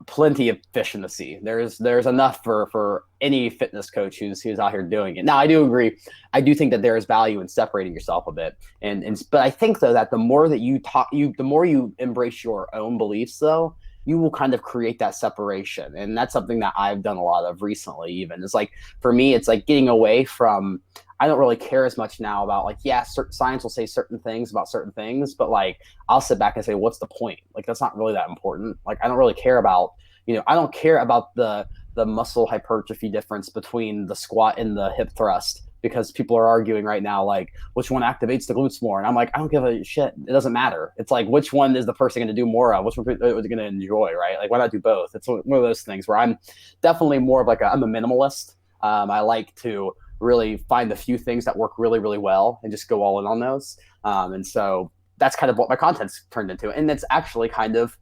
S2: plenty of fish in the sea. There's enough for any fitness coach who's out here doing it. Now, I do agree. I do think that there is value in separating yourself a bit, and but I think though that the more that the more you embrace your own beliefs, though, you will kind of create that separation. And that's something that I've done a lot of recently. Even it's like, for me, it's like getting away from, I don't really care as much now about, like, yeah, science will say certain things about certain things, but like I'll sit back and say, what's the point? Like, that's not really that important. Like, I don't really care about, I don't care about the muscle hypertrophy difference between the squat and the hip thrust, because people are arguing right now, like, which one activates the glutes more. And I'm like, I don't give a shit. It doesn't matter. It's like, which one is the person going to do more of? Which one are they going to enjoy, right? Like, why not do both? It's one of those things where I'm definitely more of like I'm a minimalist. I like to really find the few things that work really, really well and just go all in on those. And so that's kind of what my content's turned into. And it's actually kind of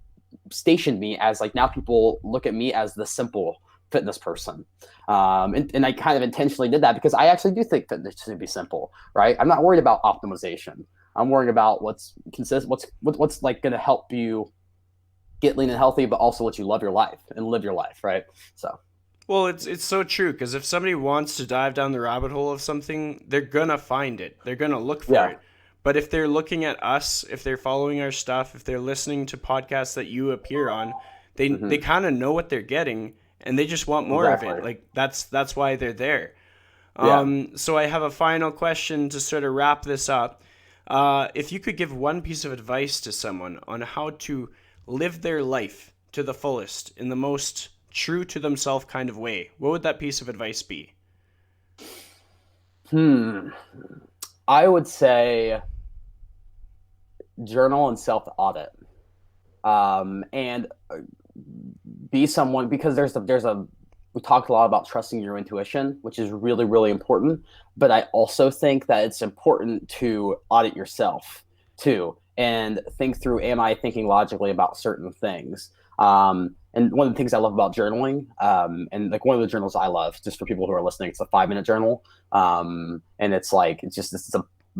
S2: stationed me as, like, now people look at me as the simple fitness person. And I kind of intentionally did that because I actually do think fitness should be simple, right? I'm not worried about optimization. I'm worried about what's like going to help you get lean and healthy, but also let you love your life and live your life, right? So.
S1: Well, it's so true, because if somebody wants to dive down the rabbit hole of something, they're gonna find it. They're gonna look for
S2: Yeah.
S1: it. But if they're looking at us, if they're following our stuff, if they're listening to podcasts that you appear on, they
S2: Mm-hmm.
S1: kind of know what they're getting, and they just want more of it.
S2: Exactly.
S1: Like, that's why they're there.
S2: Yeah.
S1: So I have a final question to sort of wrap this up. If you could give one piece of advice to someone on how to live their life to the fullest in the most true to themselves kind of way, what would that piece of advice be?
S2: Hmm. I would say journal and self audit. And be someone, because there's a we talked a lot about trusting your intuition, which is really, really important. But I also think that it's important to audit yourself too and think through, am I thinking logically about certain things? And one of the things I love about journaling, and like one of the journals I love, just for people who are listening, it's a 5 minute journal. And it's like, it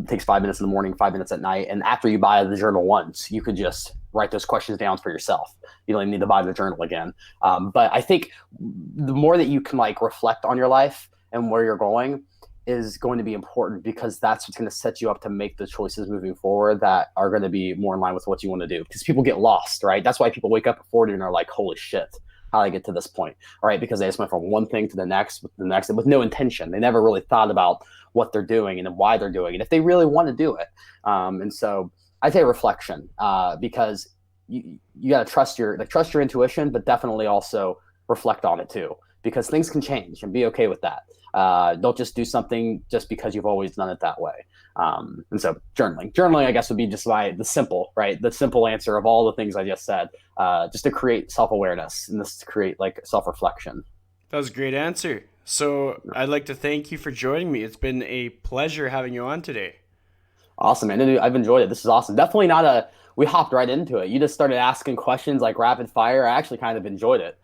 S2: takes 5 minutes in the morning, 5 minutes at night. And after you buy the journal once, you could just write those questions down for yourself. You don't even need to buy the journal again. But I think the more that you can, like, reflect on your life and where you're going is going to be important, because that's what's going to set you up to make the choices moving forward that are going to be more in line with what you want to do. Because people get lost, right? That's why people wake up at 40 and are like, holy shit, how did I get to this point? Right? Because they just went from one thing to the next, with no intention. They never really thought about what they're doing and why they're doing it, if they really want to do it. And so I'd say reflection, because you got to trust your intuition, but definitely also reflect on it too, because things can change, and be okay with that. Don't just do something just because you've always done it that way. And so journaling, I guess, would be just the simple answer of all the things I just said, just to create self-awareness and this to create, like, self-reflection.
S1: That was a great answer. So I'd like to thank you for joining me. It's been a pleasure having you on today.
S2: Awesome, man. I've enjoyed it. This is awesome. Definitely not we hopped right into it. You just started asking questions like rapid fire. I actually kind of enjoyed it.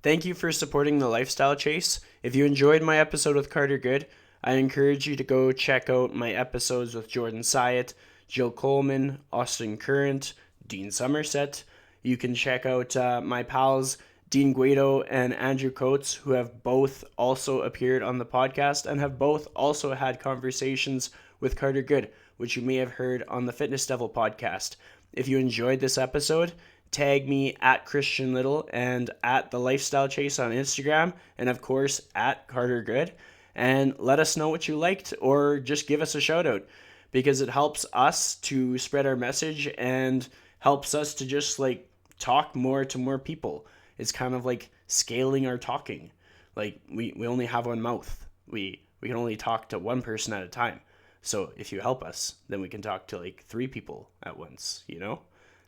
S1: Thank you for supporting the Lifestyle Chase. If you enjoyed my episode with Carter Good, I encourage you to go check out my episodes with Jordan Syatt, Jill Coleman, Austin Current, Dean Somerset. You can check out my pals Dean Guido and Andrew Coates, who have both also appeared on the podcast and have both also had conversations with Carter Good, which you may have heard on the Fitness Devil podcast. If you enjoyed this episode, tag me at Christian Little and at The Lifestyle Chase on Instagram, and of course at Carter Good, and let us know what you liked, or just give us a shout out, because it helps us to spread our message and helps us to just, like, talk more to more people. It's kind of like scaling our talking. Like, we only have one mouth. We can only talk to one person at a time. So if you help us, then we can talk to like 3 people at once, you know?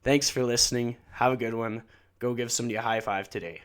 S1: Thanks for listening. Have a good one. Go give somebody a high five today.